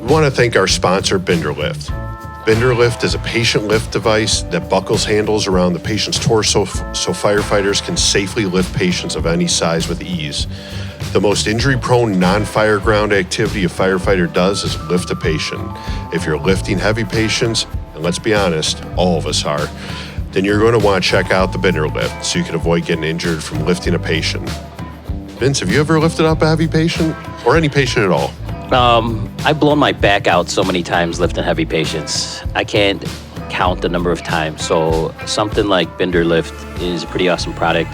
We want to thank our sponsor, BinderLift. BinderLift is a patient lift device that buckles handles around the patient's torso so firefighters can safely lift patients of any size with ease. The most injury-prone non-fire ground activity a firefighter does is lift a patient. If you're lifting heavy patients, and let's be honest, all of us are, then you're going to want to check out the BinderLift so you can avoid getting injured from lifting a patient. Vince, have you ever lifted up a heavy patient? Or any patient at all? I've blown my back out so many times lifting heavy patients. I can't count the number of times. So something like BinderLift is a pretty awesome product,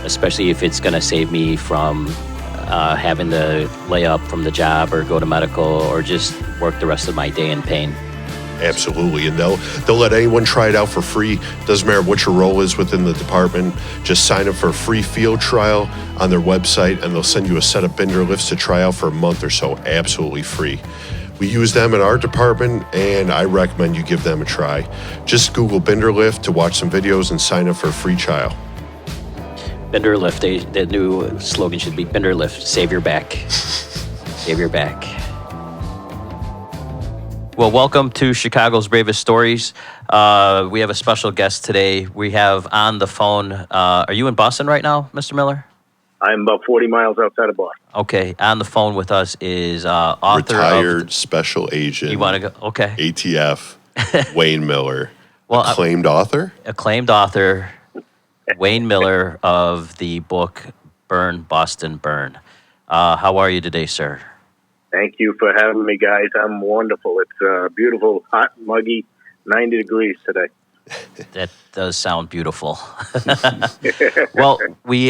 especially if it's going to save me from having to lay up from the job or go to medical or just work the rest of my day in pain. Absolutely, and they'll let anyone try it out for free. Doesn't matter what your role is within the department. Just sign up for a free field trial on their website, and they'll send you a set of Binder lifts to try out for a month or so, absolutely free. We use them in our department, and I recommend you give them a try. Just Google BinderLift to watch some videos and sign up for a free trial. BinderLift, the new slogan should be BinderLift, save your back. Save your back. Well, welcome to Chicago's Bravest Stories. We have a special guest today. We have on the phone, are you in Boston right now, Mr. Miller? I'm about 40 miles outside of Boston. Okay, on the phone with us is author Retired Special Agent. You want to go? Okay. ATF Wayne Miller. Well, acclaimed author? Acclaimed author, Wayne Miller of the book Burn, Boston, Burn. How are you today, sir? Thank you for having me, guys. I'm wonderful. It's beautiful, hot, muggy, 90 degrees today. That does sound beautiful. Well, we've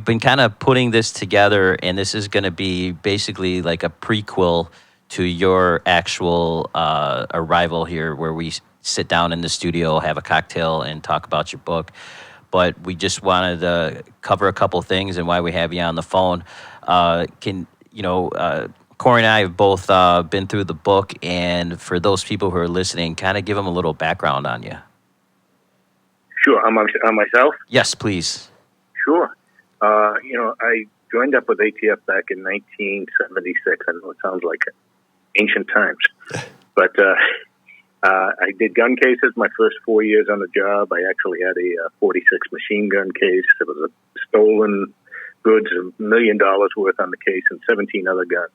been kind of putting this together, and this is going to be basically like a prequel to your actual arrival here, where we sit down in the studio, have a cocktail, and talk about your book. But we just wanted to cover a couple things and why we have you on the phone. Corey and I have both been through the book, and for those people who are listening, kind of give them a little background on you. Sure. On myself? Yes, please. Sure. I joined up with ATF back in 1976. I know it sounds like ancient times, but I did gun cases my first 4 years on the job. I actually had a 46 machine gun case. It was a stolen goods, $1 million worth on the case, and 17 other guns.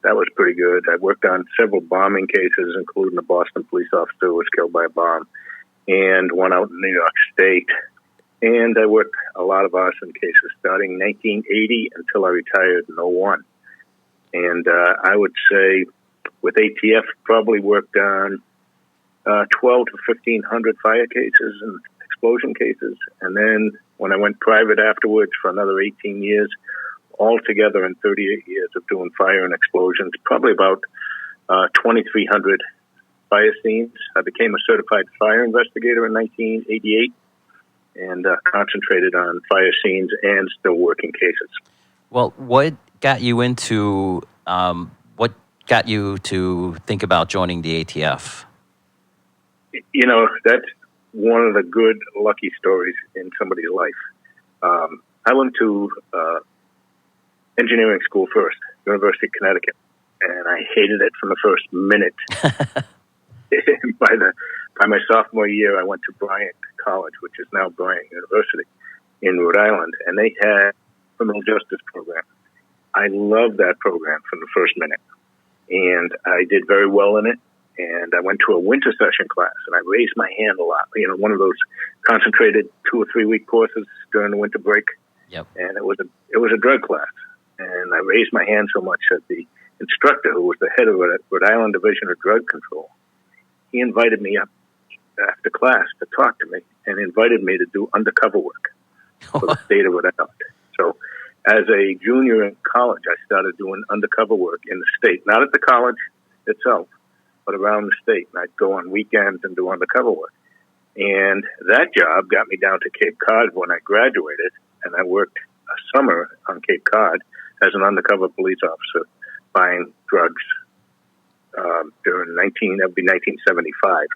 That was pretty good. I worked on several bombing cases, including a Boston police officer who was killed by a bomb, and one out in New York State. And I worked a lot of arson cases starting in 1980 until I retired in 2001. And I would say with ATF, probably worked on 12 to 1,500 fire cases and explosion cases. And then when I went private afterwards for another 18 years, altogether in 38 years of doing fire and explosions, probably about 2,300 fire scenes. I became a certified fire investigator in 1988 and concentrated on fire scenes and still working cases. Well, what got you to think about joining the ATF? That's one of the good, lucky stories in somebody's life. I went to engineering school first, University of Connecticut, and I hated it from the first minute. By my sophomore year, I went to Bryant College, which is now Bryant University in Rhode Island, and they had a criminal justice program. I loved that program from the first minute, and I did very well in it. And I went to a winter session class, and I raised my hand a lot. One of those concentrated 2 or 3 week courses during the winter break. Yep. And it was a drug class, and I raised my hand so much that the instructor, who was the head of the Rhode Island Division of Drug Control, he invited me up after class to talk to me, and invited me to do undercover work for the state of Rhode Island. So, as a junior in college, I started doing undercover work in the state, not at the college itself, but around the state. And I'd go on weekends and do undercover work. And that job got me down to Cape Cod when I graduated, and I worked a summer on Cape Cod as an undercover police officer buying drugs during 1975.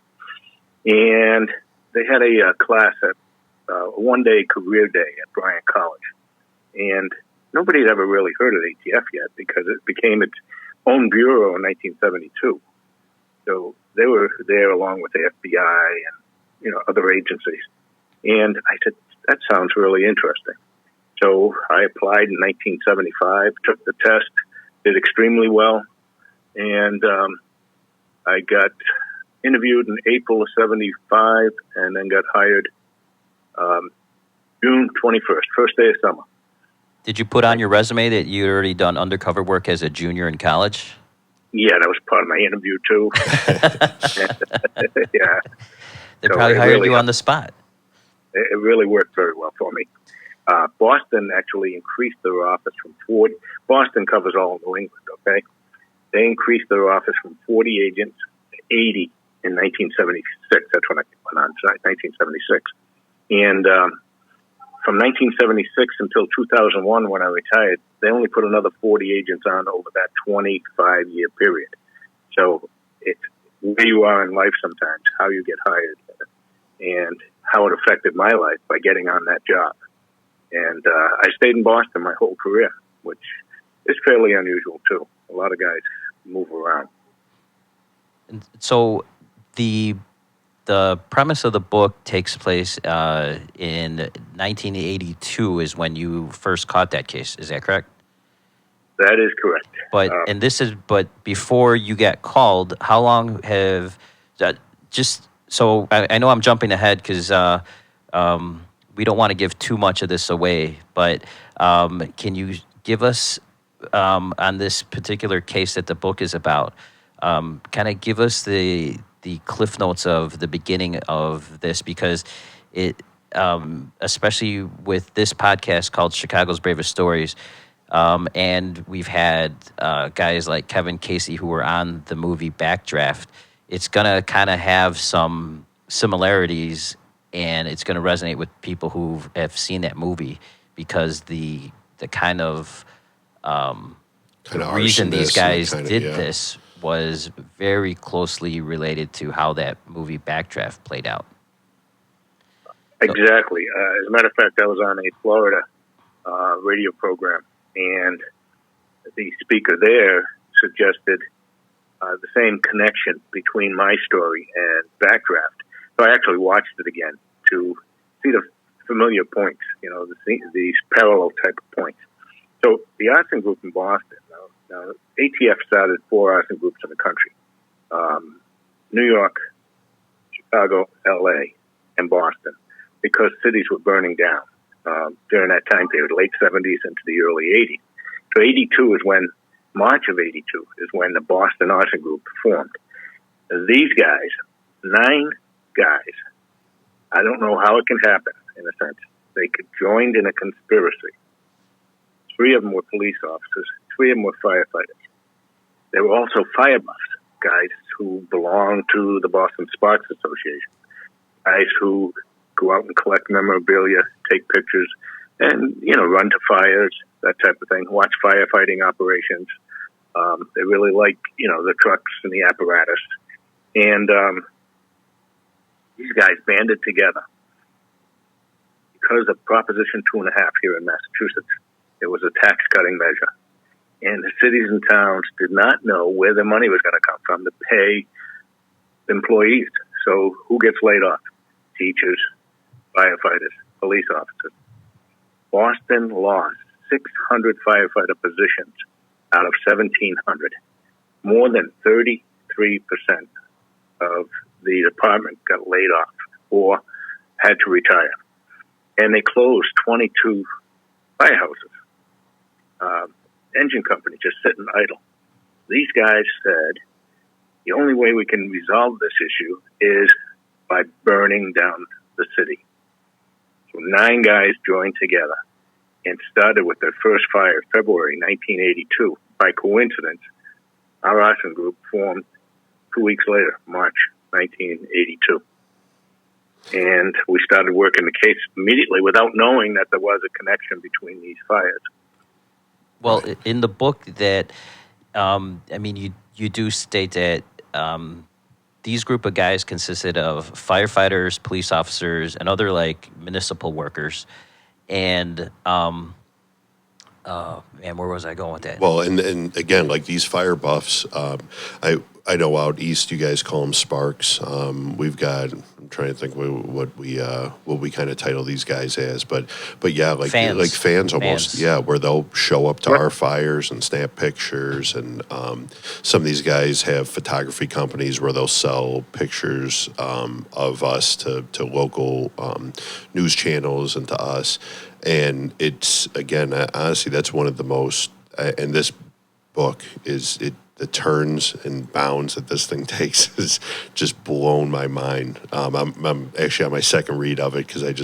And they had a class at a one-day career day at Bryant College. And nobody had ever really heard of ATF yet because it became its own bureau in 1972. So they were there along with the FBI and other agencies. And I said, that sounds really interesting. So I applied in 1975, took the test, did extremely well, and I got interviewed in April of 75 and then got hired June 21st, first day of summer. Did you put on your resume that you'd already done undercover work as a junior in college? Yeah, that was part of my interview, too. Yeah. They probably hired you on the spot. It really worked very well for me. Boston actually increased their office from 40. Boston covers all of New England, okay? They increased their office from 40 agents to 80 in 1976. That's when I went on, 1976. And from 1976 until 2001, when I retired, they only put another 40 agents on over that 25-year period. So it's where you are in life sometimes, how you get hired, and how it affected my life by getting on that job. And I stayed in Boston my whole career, which is fairly unusual, too. A lot of guys move around. So the premise of the book takes place in 1982 is when you first caught that case. Is that correct? That is correct. But before you get called, how long have just so I know I'm jumping ahead because we don't want to give too much of this away, but can you give us on this particular case that the book is about, kind of give us the cliff notes of the beginning of this, because it, especially with this podcast called Chicago's Bravest Stories, and we've had guys like Kevin Casey who were on the movie Backdraft, it's going to kind of have some similarities, and it's going to resonate with people who have seen that movie, because the kind of the reason these guys did this was very closely related to how that movie Backdraft played out. Exactly. As a matter of fact, I was on a Florida radio program, and the speaker there suggested the same connection between my story and Backdraft. So I actually watched it again to see the familiar points, these parallel type of points. So the arson group in Boston, now ATF started 4 arson groups in the country: New York, Chicago, LA, and Boston, because cities were burning down during that time period, late 70s into the early 80s. So 82 is when, March of 82 is when the Boston arson group formed. These guys, 9 guys, I don't know how it can happen, in a sense. They joined in a conspiracy. 3 of them were police officers. 3 of them were firefighters. They were also fire buffs, guys who belong to the Boston Sparks Association, guys who go out and collect memorabilia, take pictures, and, run to fires, that type of thing, watch firefighting operations. They really like, the trucks and the apparatus. And these guys banded together because of Proposition 2.5 here in Massachusetts. It was a tax-cutting measure. And the cities and towns did not know where the money was going to come from to pay employees. So who gets laid off? Teachers, firefighters, police officers. Boston lost 600 firefighter positions out of 1,700. More than 33% of the department got laid off or had to retire. And they closed 22 firehouses. Engine company just sitting idle. These guys said the only way we can resolve this issue is by burning down the city. So 9 guys joined together and started with their first fire February 1982. By coincidence, our arson group formed 2 weeks later, March 1982. And we started working the case immediately without knowing that there was a connection between these fires. Well, in the book that, you do state that these group of guys consisted of firefighters, police officers, and other municipal workers. And Man, where was I going with that? Well, and again, like these fire buffs, I know out east you guys call them sparks. We've got, I'm trying to think what we kind of title these guys as, but yeah, like fans almost, Fans. yeah, where they'll show up to Right. our fires and snap pictures, and some of these guys have photography companies where they'll sell pictures of us to local news channels and to us. And it's, again, honestly, that's one of the most, and this book is the turns and bounds that this thing takes has just blown my mind. I'm actually on my second read of it because I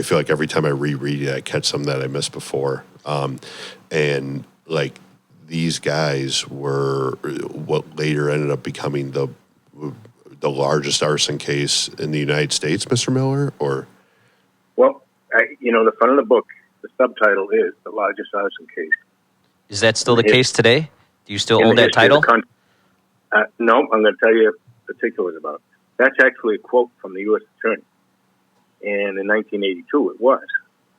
feel like every time I reread it, I catch something that I missed before. And like these guys were what later ended up becoming the largest arson case in the United States, Mr. Miller, or? Well, the front of the book, the subtitle is The Largest Arson Case. Is that still the case today? Do you still in own the that history of the title? No, I'm going to tell you particulars about it. That's actually a quote from the U.S. Attorney. And in 1982, it was.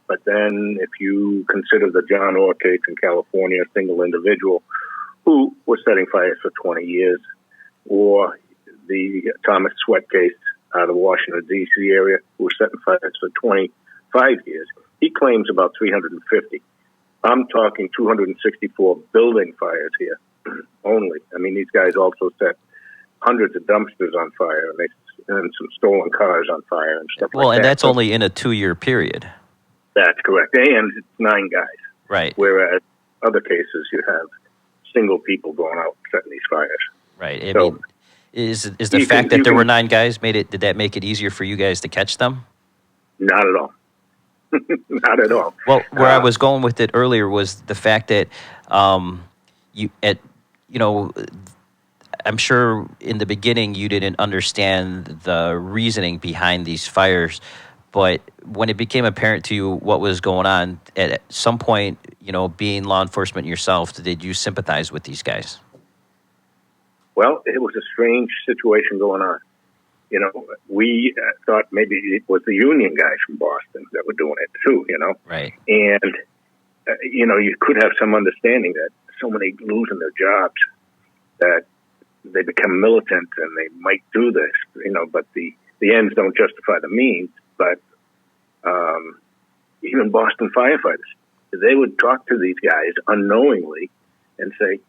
But then if you consider the John Orr case in California, a single individual who was setting fires for 20 years, or the Thomas Sweat case out of the Washington, D.C. area, who was setting fires for 25 years, he claims about 350. I'm talking 264 building fires here only. I mean, these guys also set hundreds of dumpsters on fire and some stolen cars on fire and stuff like that. Well, and that's only in a 2-year period. That's correct. And it's 9 guys. Right. Whereas other cases, you have single people going out setting these fires. Right. I So, mean, is the fact that there were 9 guys did that make it easier for you guys to catch them? Not at all. Not at all. Well, where I was going with it earlier was the fact that I'm sure in the beginning you didn't understand the reasoning behind these fires, but when it became apparent to you what was going on, at some point, being law enforcement yourself, did you sympathize with these guys? Well, it was a strange situation going on. We thought maybe it was the union guys from Boston that were doing it too, Right. And, you could have some understanding that so many losing their jobs that they become militant and they might do this, but the ends don't justify the means. But even Boston firefighters, they would talk to these guys unknowingly and say,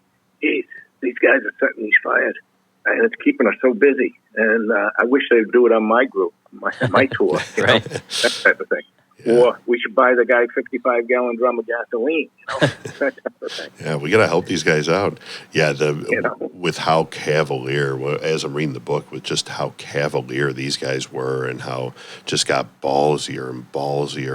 hey, these guys are setting these fires and it's keeping us so busy. And I wish they'd do it on my group, my tour, Right. that type of thing. Yeah. Or we should buy the guy 55-gallon drum of gasoline, that type of thing. Yeah, we got to help these guys out. Yeah, You know. with how cavalier, as I'm reading the book, with just how cavalier these guys were and how just got ballsier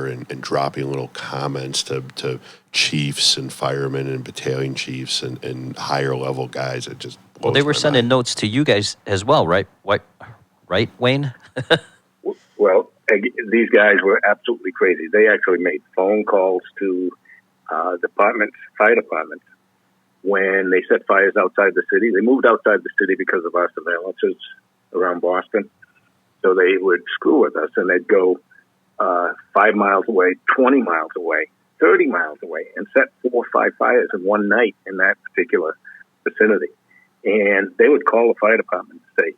and dropping little comments to chiefs and firemen and battalion chiefs and higher level guys. It just Well, they were blows my sending mind. notes to you guys as well, right? Right, Wayne? Well, these guys were absolutely crazy. They actually made phone calls to fire departments, when they set fires outside the city. They moved outside the city because of our surveillances around Boston. So they would screw with us, and they'd go 5 miles away, 20 miles away, 30 miles away, and set 4 or 5 fires in one night in that particular vicinity. And they would call the fire department and say,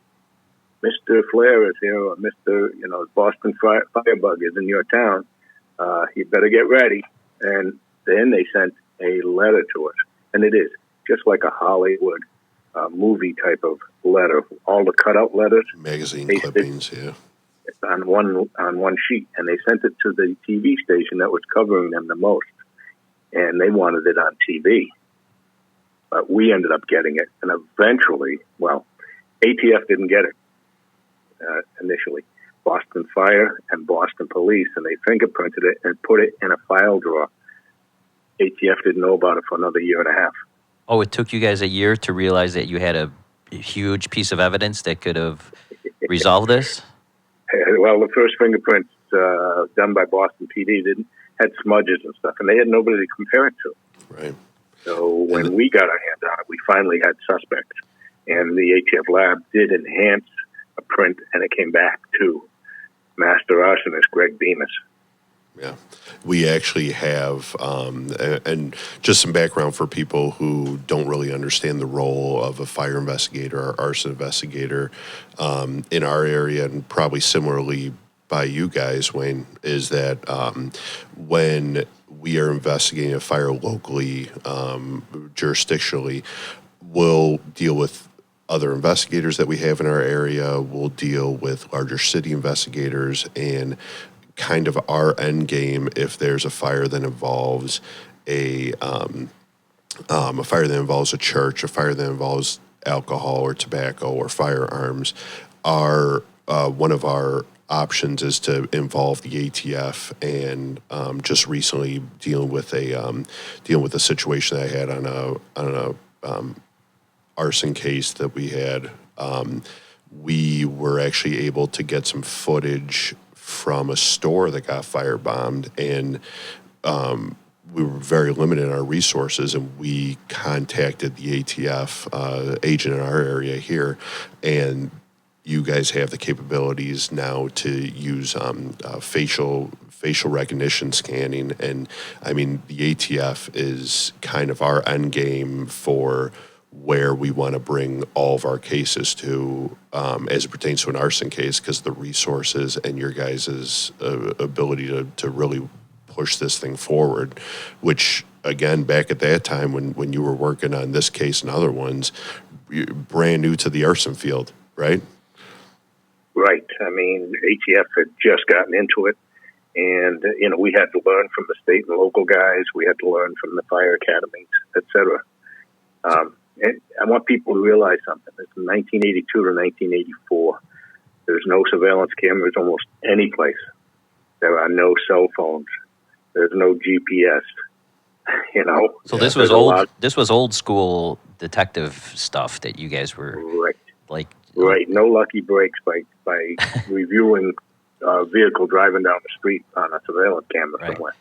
Mr. Flair is here, or Mr. Boston Firebug is in your town. You better get ready. And then they sent a letter to us. And it is just like a Hollywood movie type of letter. All the cutout letters Magazine pasted clippings, yeah. on one sheet. And they sent it to the TV station that was covering them the most. And they wanted it on TV. But we ended up getting it. And eventually, ATF didn't get it. Initially, Boston Fire and Boston Police, and they fingerprinted it and put it in a file drawer. ATF didn't know about it for another year and a half. Oh, it took you guys a year to realize that you had a huge piece of evidence that could have resolved this? Well, the first fingerprints done by Boston PD had smudges and stuff, and they had nobody to compare it to. Right. So when we got our hands on it, we finally had suspects, and the ATF lab did enhance a print, and it came back to Master Arsonist Greg Bemis. Yeah, we actually have, and just some background for people who don't really understand the role of a fire investigator or arson investigator in our area, and probably similarly by you guys, Wayne, is that when we are investigating a fire locally, jurisdictionally, we'll deal with other investigators that we have in our area. We'll deal with larger city investigators, and kind of our end game if there's a fire that involves a fire that involves a church, a fire that involves alcohol or tobacco or firearms. Our one of our options is to involve the ATF, and just recently dealing with a situation that I had on a arson case that we had. We were actually able to get some footage from a store that got firebombed, and we were very limited in our resources, and we contacted the ATF agent in our area here, and you guys have the capabilities now to use facial recognition scanning, and I mean the ATF is kind of our end game for where we want to bring all of our cases to as it pertains to an arson case, because the resources and your guys' ability to really push this thing forward, which again, back at that time when you were working on this case and other ones, brand new to the arson field, right? Right. I mean, ATF had just gotten into it, and we had to learn from the state and local guys. We had to learn from the fire academies, et cetera. And I want people to realize something. It's from 1982 to 1984. There's no surveillance cameras almost any place. There are no cell phones. There's no GPS. So this was old. This was old school detective stuff that you guys were right. Right. No lucky breaks by reviewing a vehicle driving down the street on a surveillance camera somewhere.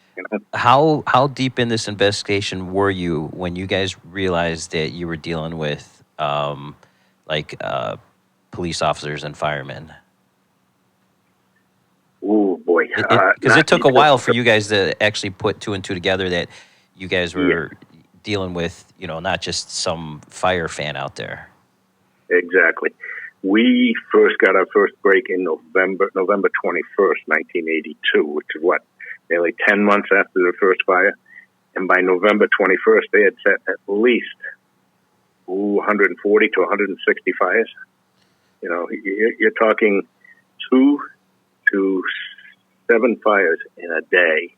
How deep in this investigation were you when you guys realized that you were dealing with police officers and firemen? Oh boy! Because it took a while for you guys to actually put two and two together that you guys were dealing with, not just some fire fan out there. Exactly. We first got our first break in November 21st, 1982, which is nearly 10 months after the first fire. And by November 21st, they had set at least 140 to 160 fires. You're talking 2 to 7 fires in a day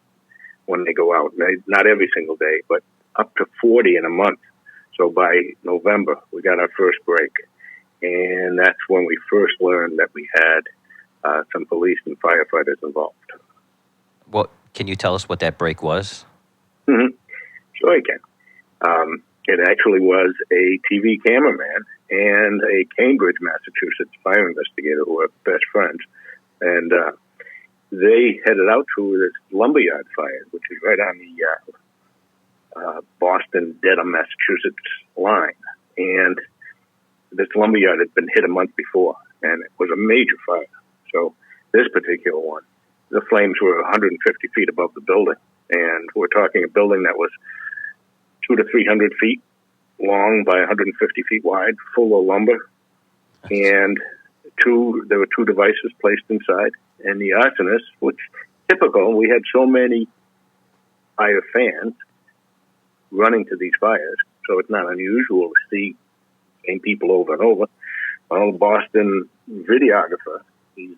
when they go out. Not every single day, but up to 40 in a month. So by November, we got our first break. And that's when we first learned that we had some police and firefighters involved. Well, can you tell us what that break was? Mm-hmm. Sure I can. It actually was a TV cameraman and a Cambridge, Massachusetts fire investigator who were best friends. And they headed out to this lumberyard fire, which is right on the Boston-Dedham, Massachusetts line. And this lumberyard had been hit a month before, and it was a major fire. So this particular one, the flames were 150 feet above the building. And we're talking a building that was 200 to 300 feet long by 150 feet wide, full of lumber. And there were 2 devices placed inside. And the arsonist, which typical, we had so many fire fans running to these fires, so it's not unusual to see same people over and over. Well, the Boston videographer, he's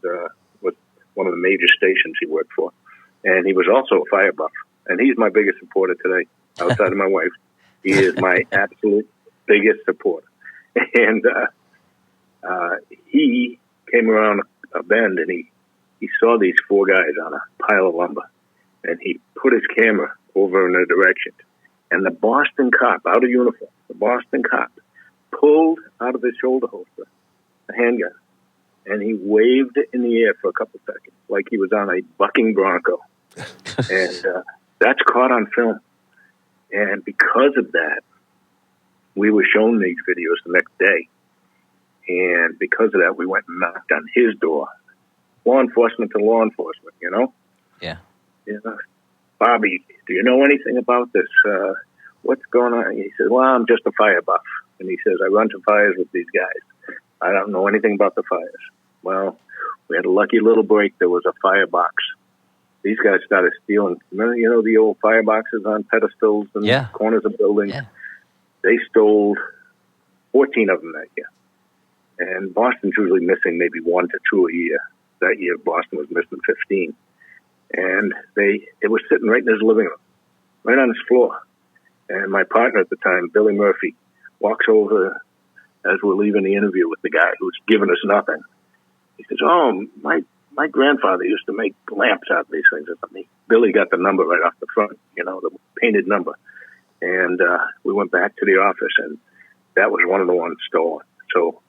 with one of the major stations he worked for, and he was also a fire buff. And he's my biggest supporter today, outside of my wife. He is my absolute biggest supporter. And he came around a bend, and he saw these 4 guys on a pile of lumber, and he put his camera over in their direction. And the Boston cop, out of uniform, pulled out of his shoulder holster a handgun, and he waved it in the air for a couple seconds like he was on a bucking bronco. And that's caught on film. And because of that, we were shown these videos the next day. And because of that, we went and knocked on his door. Law enforcement to law enforcement, Yeah. Bobby, do you know anything about this? What's going on? He says, well, I'm just a fire buff. And he says, I run to fires with these guys. I don't know anything about the fires. Well, we had a lucky little break. There was a firebox. These guys started stealing. Remember, the old fireboxes on pedestals and corners of buildings? Yeah. They stole 14 of them that year. And Boston's usually missing maybe 1 to 2 a year. That year, Boston was missing 15. And it was sitting right in his living room, right on his floor. And my partner at the time, Billy Murphy, walks over as we're leaving the interview with the guy who's giving us nothing. He says, oh, my grandfather used to make lamps out of these things or something. Billy got the number right off the front, the painted number. And we went back to the office, and that was one of the ones stolen. So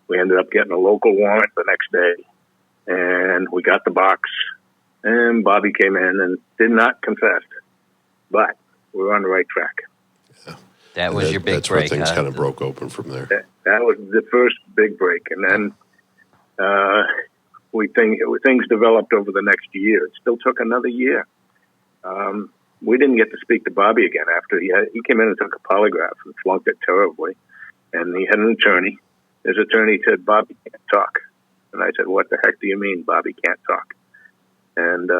we ended up getting a local warrant the next day, and we got the box. And Bobby came in and did not confess, but we were on the right track. Yeah. That was your big that's break. That's where things kind of broke open from there. That was the first big break. And then things developed over the next year. It still took another year. We didn't get to speak to Bobby again after he came in and took a polygraph and flunked it terribly. And he had an attorney. His attorney said, Bobby can't talk. And I said, what the heck do you mean Bobby can't talk? And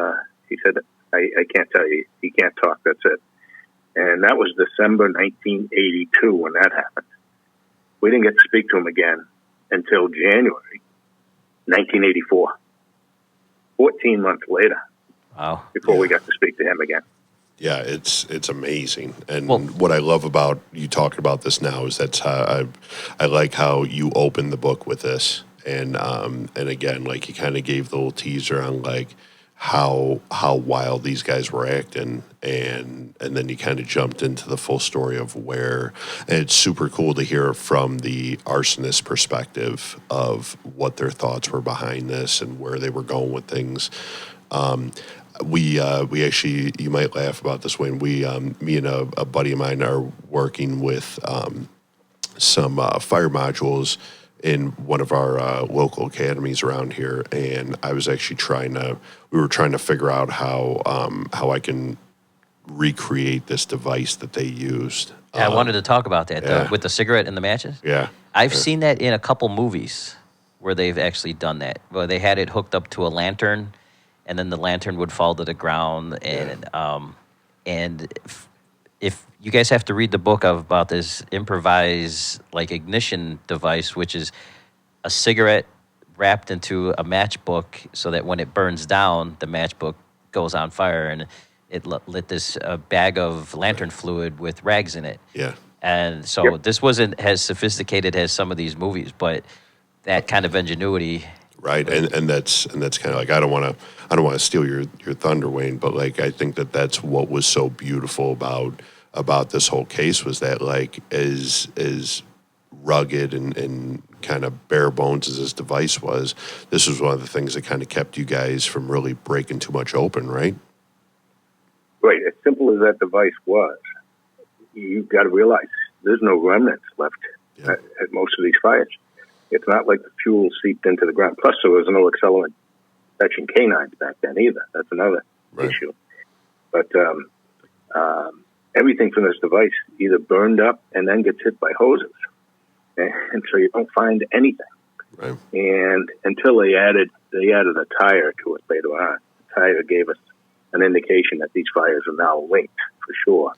he said, I can't tell you. He can't talk. That's it. And that was December 1982 when that happened. We didn't get to speak to him again until January 1984. 14 months later. Wow. Before we got to speak to him again. Yeah, it's amazing. And what I love about you talking about this now is that's how I like how you opened the book with this. And again, like you kind of gave the little teaser on like how wild these guys were acting, and then you kind of jumped into the full story of where, and it's super cool to hear from the arsonist perspective of what their thoughts were behind this and where they were going with things. We actually, you might laugh about this, Wayne. Me and a buddy of mine are working with some fire modules in one of our local academies around here, and I was actually we were trying to figure out how I can recreate this device that they used. Yeah, I wanted to talk about that, with the cigarette and the matches. Yeah. I've seen that in a couple movies where they've actually done that. Well, they had it hooked up to a lantern, and then the lantern would fall to the ground, and if you guys have to read the book about this improvised ignition device, which is a cigarette wrapped into a matchbook so that when it burns down, the matchbook goes on fire, and it lit this bag of lantern fluid with rags in it. Yeah. And so this wasn't as sophisticated as some of these movies, but that kind of ingenuity. Right, and that's kind of like I don't want to steal your thunder, Wayne, but like I think that's what was so beautiful about this whole case was that like as rugged and kind of bare bones as this device was, this was one of the things that kind of kept you guys from really breaking too much open, right? Right. As simple as that device was, you've got to realize there's no remnants left at most of these fires. It's not like the fuel seeped into the ground. Plus, there was no accelerant detection canines back then either. That's another issue. But everything from this device either burned up and then gets hit by hoses. And so you don't find anything. Right. And until they added a tire to it later on. The tire gave us an indication that these fires are now linked for sure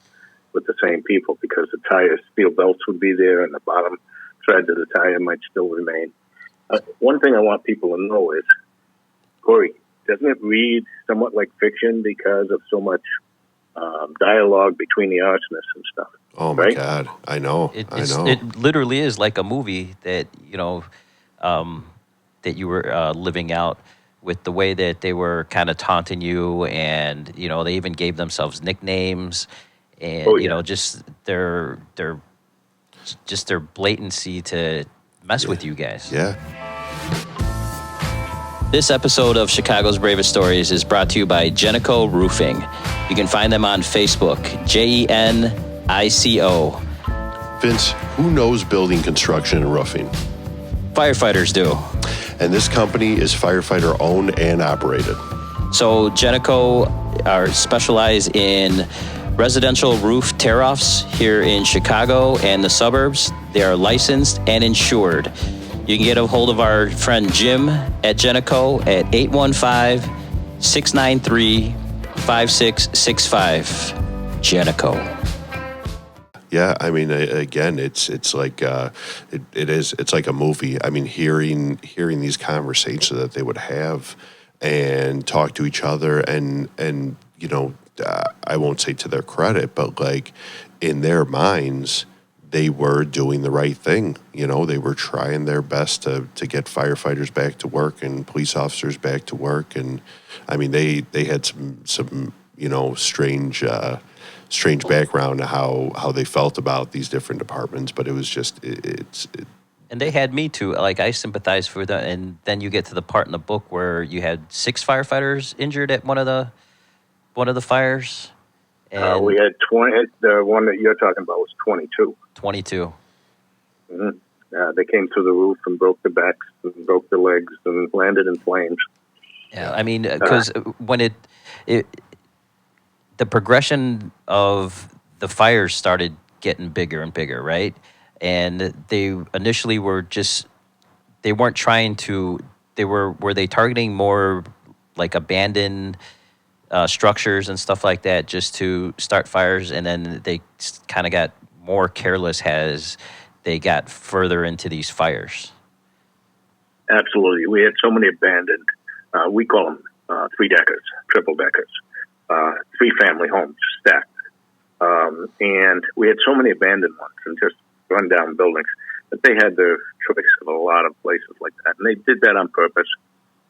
with the same people, because the tire steel belts would be there and the bottom threads of the tire might still remain. One thing I want people to know is, Corey, doesn't it read somewhat like fiction because of so much dialogue between the arsonists and stuff? Oh my God, I know. I know. It literally is like a movie that that you were living out, with the way that they were kind of taunting you, and they even gave themselves nicknames, and just their blatancy to mess with you guys. Yeah. This episode of Chicago's Bravest Stories is brought to you by Genico Roofing. You can find them on Facebook, JENICO. Vince, who knows building, construction, and roofing? Firefighters do. And this company is firefighter owned and operated. So Genico are specialized in residential roof tear-offs here in Chicago and the suburbs. They are licensed and insured. You can get a hold of our friend Jim at Genico at 815-693-5665. Genico. Yeah, I mean, again, it's like it's like a movie. I mean, hearing these conversations that they would have and talk to each other, and I won't say to their credit, but like in their minds, they were doing the right thing. They were trying their best to get firefighters back to work and police officers back to work, and I mean, they had some strange background to how they felt about these different departments, but it was just And they had me too. Like, I sympathized for them. And then you get to the part in the book where you had 6 firefighters injured at one of the fires. And we had 20. The one that you're talking about was 22. 22. Mm-hmm. They came through the roof and broke the backs and broke the legs and landed in flames. Yeah, I mean, because when the progression of the fires started getting bigger and bigger, right? And they initially they weren't trying to, were they targeting more like abandoned structures and stuff like that just to start fires? And then they kind of got more careless as they got further into these fires. Absolutely. We had so many abandoned, we call them 3-deckers, triple-deckers, 3-family homes stacked. And we had so many abandoned ones and just run-down buildings that they had their choice of a lot of places like that. And they did that on purpose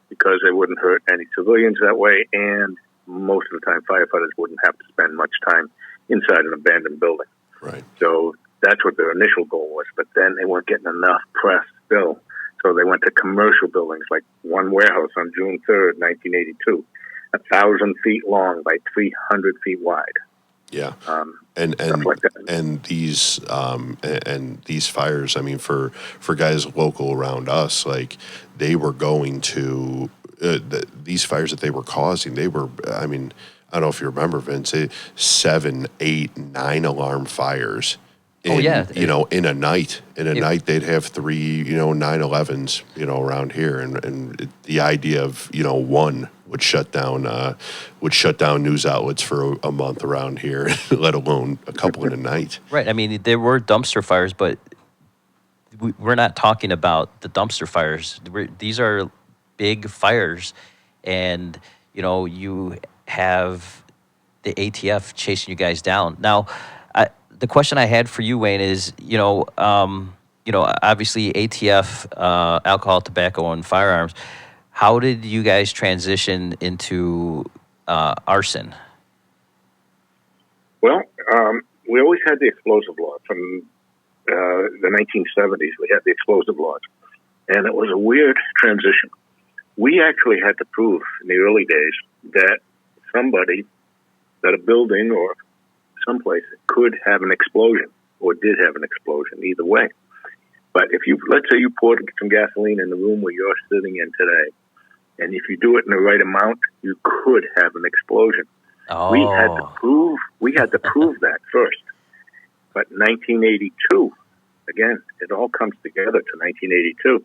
because they wouldn't hurt any civilians that way, and most of the time firefighters wouldn't have to spend much time inside an abandoned building. right. So that's what their initial goal was. But then they weren't getting enough press still. So they went to commercial buildings, like one warehouse on June 3rd, 1982, 1,000 feet long by 300 feet wide. Yeah, Stuff like that. and these fires. I mean, for guys local around us, like they were going to these fires that they were causing. They were. I mean, I don't know if you remember, Vince. 7, 8, 9 alarm fires. In a night. In a night, they'd have 3, 9/11s, around here, and the idea of one would shut down news outlets for a month around here, let alone a couple in a night. Right. I mean, there were dumpster fires, but we're not talking about the dumpster fires. These are big fires, and you have the ATF chasing you guys down. Now, the question I had for you, Wayne, is obviously ATF, alcohol, tobacco, and firearms. How did you guys transition into arson? Well, we always had the explosive law from the 1970s. We had the explosive laws, and it was a weird transition. We actually had to prove in the early days that a building or someplace could have an explosion or did have an explosion, either way. But let's say you poured some gasoline in the room where you're sitting in today, and if you do it in the right amount, you could have an explosion. Oh. We had to prove that first. But 1982, again, it all comes together to 1982.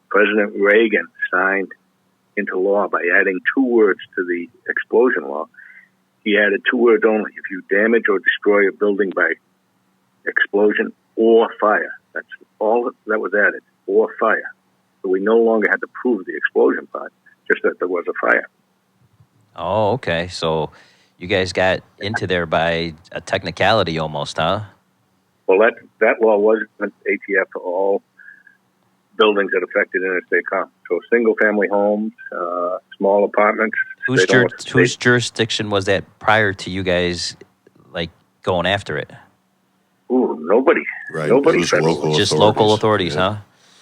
President Reagan signed into law by adding 2 words to the explosion law. He added 2 words only: if you damage or destroy a building by explosion or fire. That's all that was added, or fire. So we no longer had to prove the explosion part, just that there was a fire. Oh, okay. So you guys got into there by a technicality almost, huh? Well, that law was ATF for all buildings that affected interstate commerce. So single-family homes, small apartments. Whose jurisdiction was that prior to you guys, going after it? Ooh, nobody. Right. Nobody. Just Local authorities, yeah.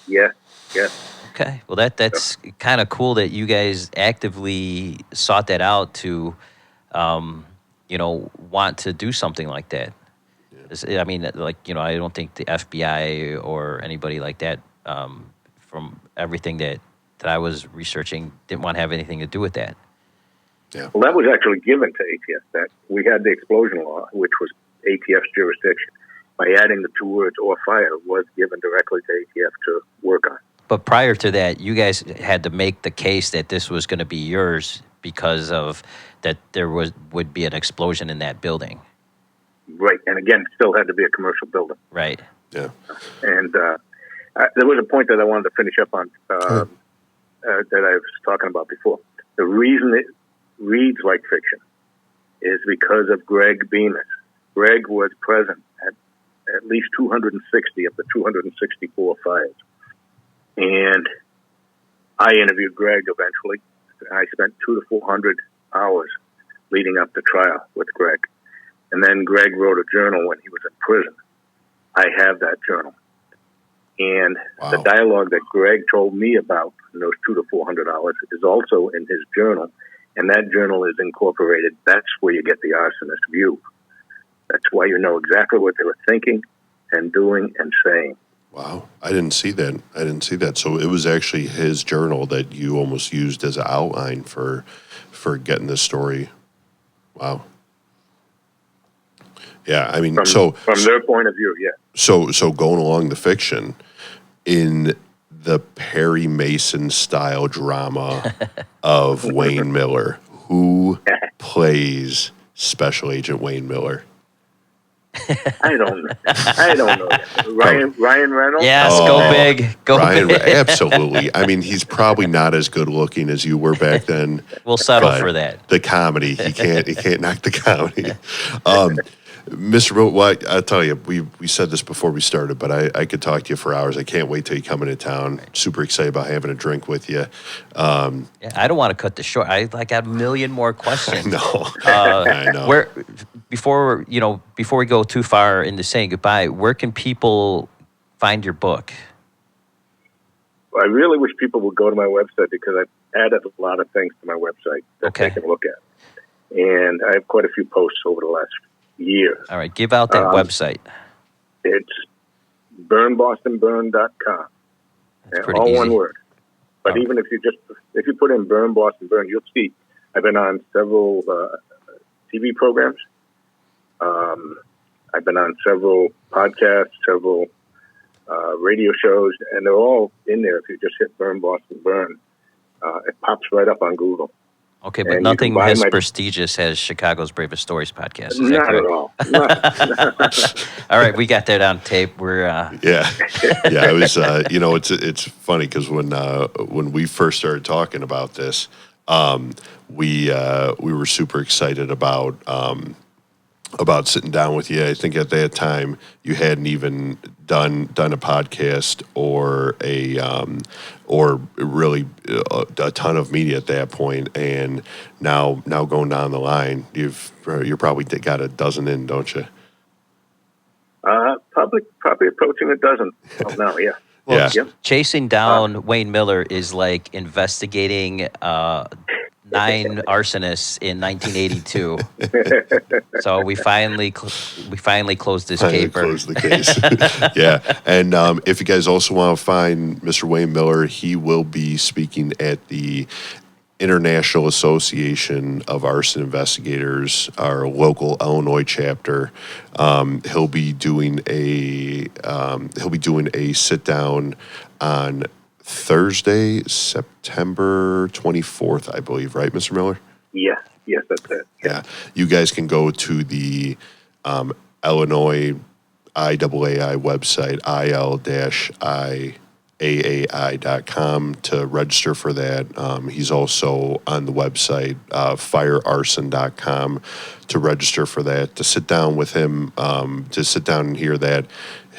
huh? Yeah. Okay. Well, that's kind of cool that you guys actively sought that out to, want to do something like that. Yeah. I mean, I don't think the FBI or anybody like that, from everything that I was researching, didn't want to have anything to do with that. Yeah. Well, that was actually given to ATF. That we had the explosion law, which was ATF's jurisdiction. By adding the two words "or fire" was given directly to ATF to work on. But prior to that, you guys had to make the case that this was going to be yours because of that there would be an explosion in that building. Right, and again, it still had to be a commercial building. Right. Yeah. And there was a point that I wanted to finish up on that I was talking about before. The reason it reads like fiction is because of Greg Bemis. Greg was present at least 260 of the 264 fires. And I interviewed Greg eventually. I spent 200 to 400 hours leading up to trial with Greg. And then Greg wrote a journal when he was in prison. I have that journal. And the dialogue that Greg told me about in those 200 to 400 hours is also in his journal. And that journal is incorporated. That's where you get the arsonist view. That's why you know exactly what they were thinking and doing and saying. Wow. I didn't see that. So it was actually his journal that you almost used as an outline for getting this story. Wow. Yeah, I mean, from their point of view, yeah. So going along the fiction, in the Perry Mason style drama of Wayne Miller, who plays Special Agent Wayne Miller? I don't know. Ryan Reynolds? Yes, go big. Go big. Absolutely. I mean, he's probably not as good looking as you were back then. We'll settle for that. The comedy, he can't knock the comedy. Mr. Bill, well, I'll tell you, we said this before we started, but I could talk to you for hours. I can't wait till you come into town. Super excited about having a drink with you. Yeah, I don't want to cut this short. I got a million more questions. I know. Before we go too far into saying goodbye, where can people find your book? I really wish people would go to my website because I've added a lot of things to my website that they can look at. And I have quite a few posts over the last year. All right, give out that website. It's burnbostonburn.com. That's pretty all easy. one word. But even if you put in Burn Boston Burn, you'll see I've been on several TV programs. I've been on several podcasts, several radio shows, and they're all in there. If you just hit Burn Boston Burn, it pops right up on Google. Okay, but nothing as prestigious as Chicago's Bravest Stories podcast. Is that correct? Not at all. Not. All right, we got that on tape. We're yeah. It was it's funny because when we first started talking about this, we were super excited about sitting down with you. I think at that time you hadn't even done a podcast or really a ton of media at that point. And now going down the line, you're probably got a dozen in, don't you? Probably approaching a dozen. Oh, no, yeah. Well, chasing down Wayne Miller is like investigating 9 arsonists in 1982. So we finally closed this caper. Closed the case. Yeah, and if you guys also want to find Mr. Wayne Miller, he will be speaking at the International Association of Arson Investigators, our local Illinois chapter. He'll be doing a sit down on Thursday, September 24th, I believe, right, Mr. Miller? Yes, that's it. Yeah. You guys can go to the Illinois IAAI website, il-iaai.com, to register for that. He's also on the website, firearson.com, to register for that, to sit down with him, to sit down and hear that.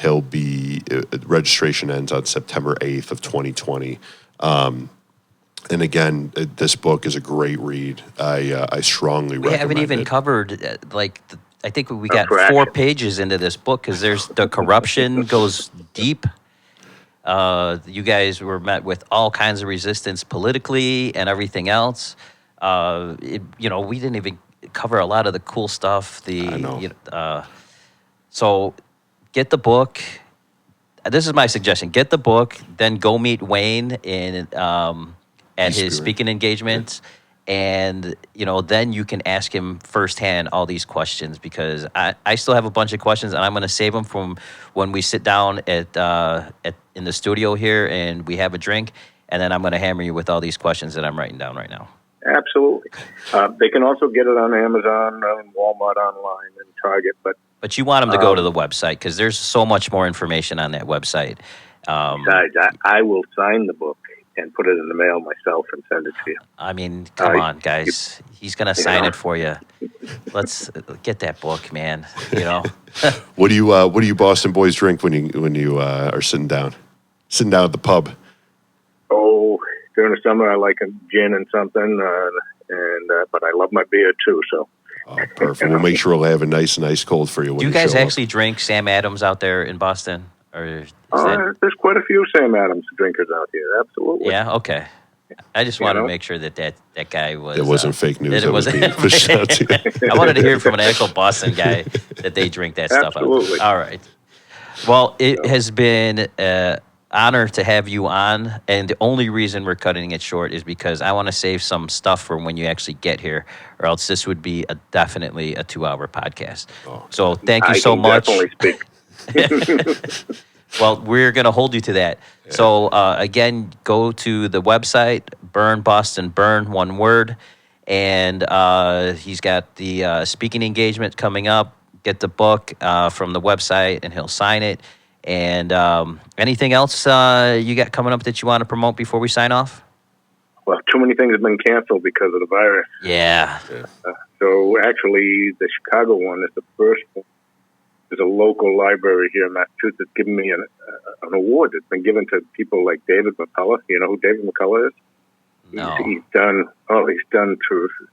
He'll be, registration ends on September 8th of 2020. And again, this book is a great read. I strongly recommend it. We haven't even covered, I think we got 4 pages into this book because there's the corruption goes deep. You guys were met with all kinds of resistance politically and everything else. We didn't even cover a lot of the cool stuff. I know. So get the book. This is my suggestion. Get the book, then go meet Wayne at his speaking engagements, And, then you can ask him firsthand all these questions, because I still have a bunch of questions, and I'm going to save them from when we sit down in the studio here and we have a drink, and then I'm going to hammer you with all these questions that I'm writing down right now. Absolutely. They can also get it on Amazon, Walmart online, and Target. But you want them to go to the website, because there's so much more information on that website. Besides, I will sign the book and put it in the mail myself and send it to you. I mean, come on, guys. He's going to sign it for you. Let's get that book, man. What do you Boston boys drink when you are sitting down at the pub? Oh, during the summer I like a gin and something, but I love my beer too. So. Oh, perfect. We'll make sure we'll have a nice and ice cold for you. When do you you guys show actually up. drink Sam Adams out there in Boston? Or there's quite a few Sam Adams drinkers out here. Absolutely. Yeah. Okay. I just wanted to make sure that guy was. It wasn't fake news. That it wasn't being pushed out to you. I wanted to hear from an actual Boston guy that they drink that stuff. Absolutely. All right. Well, it has been an honor to have you on, and the only reason we're cutting it short is because I want to save some stuff for when you actually get here, or else this would be definitely a 2-hour podcast. Oh. So thank you so much. I can definitely speak. Well, we're going to hold you to that. Yeah. So, again, go to the website, Burn Boston Burn, one word. And he's got the speaking engagement coming up. Get the book from the website, and he'll sign it. And anything else you got coming up that you want to promote before we sign off? Well, too many things have been canceled because of the virus. Yeah. So, actually, the Chicago one is the first one. There's a local library here in Massachusetts giving me an award that's been given to people like David McCullough. You know who David McCullough is? No. He's done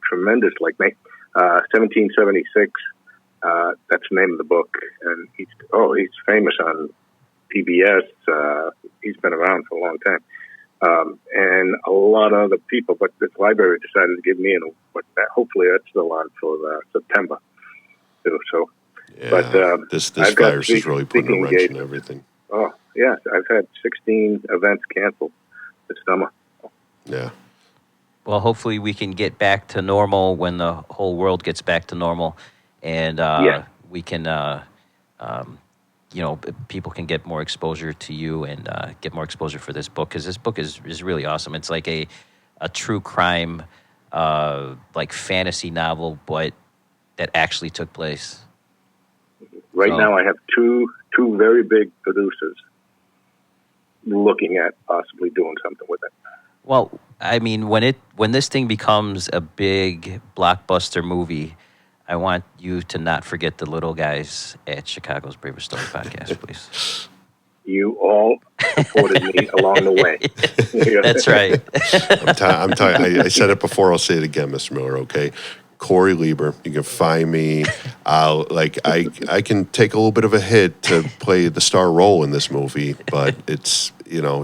tremendous, like 1776. That's the name of the book, and he's famous on PBS. He's been around for a long time, and a lot of other people. But this library decided to give me an award. Hopefully, that's still on for September. So. Yeah, but this virus is really putting a wrench in everything. Oh, yes. I've had 16 events canceled this summer. Yeah. Well, hopefully we can get back to normal when the whole world gets back to normal, and we can, people can get more exposure to you and get more exposure for this book, because this book is really awesome. It's like a true crime, like fantasy novel, but that actually took place. Right now, I have two very big producers looking at possibly doing something with it. Well, I mean, when this thing becomes a big blockbuster movie, I want you to not forget the little guys at Chicago's Bravest Story podcast, please. You all supported me along the way. That's right. I'm telling. I said it before. I'll say it again, Mr. Miller. Okay. Corey Lieber, you can find me. I can take a little bit of a hit to play the star role in this movie, but it's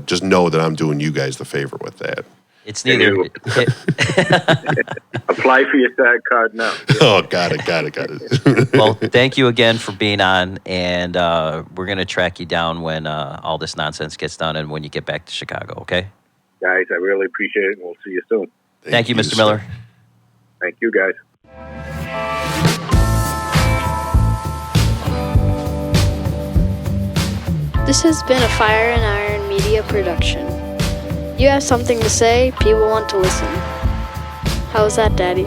just know that I'm doing you guys the favor with that. It's neither. Apply for your SAG card now. Oh, got it. Well, thank you again for being on, and we're gonna track you down when all this nonsense gets done and when you get back to Chicago. Okay. Guys, I really appreciate it, and we'll see you soon. Thank you, Mr. Miller. Thank you, guys. This has been a Fire and Iron Media production. You have something to say, people want to listen. How's that, Daddy?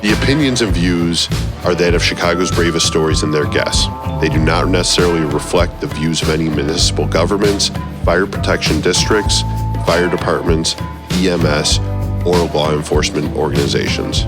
The opinions and views are that of Chicago's Bravest Stories and their guests. They do not necessarily reflect the views of any municipal governments, fire protection districts, fire departments, EMS, or law enforcement organizations.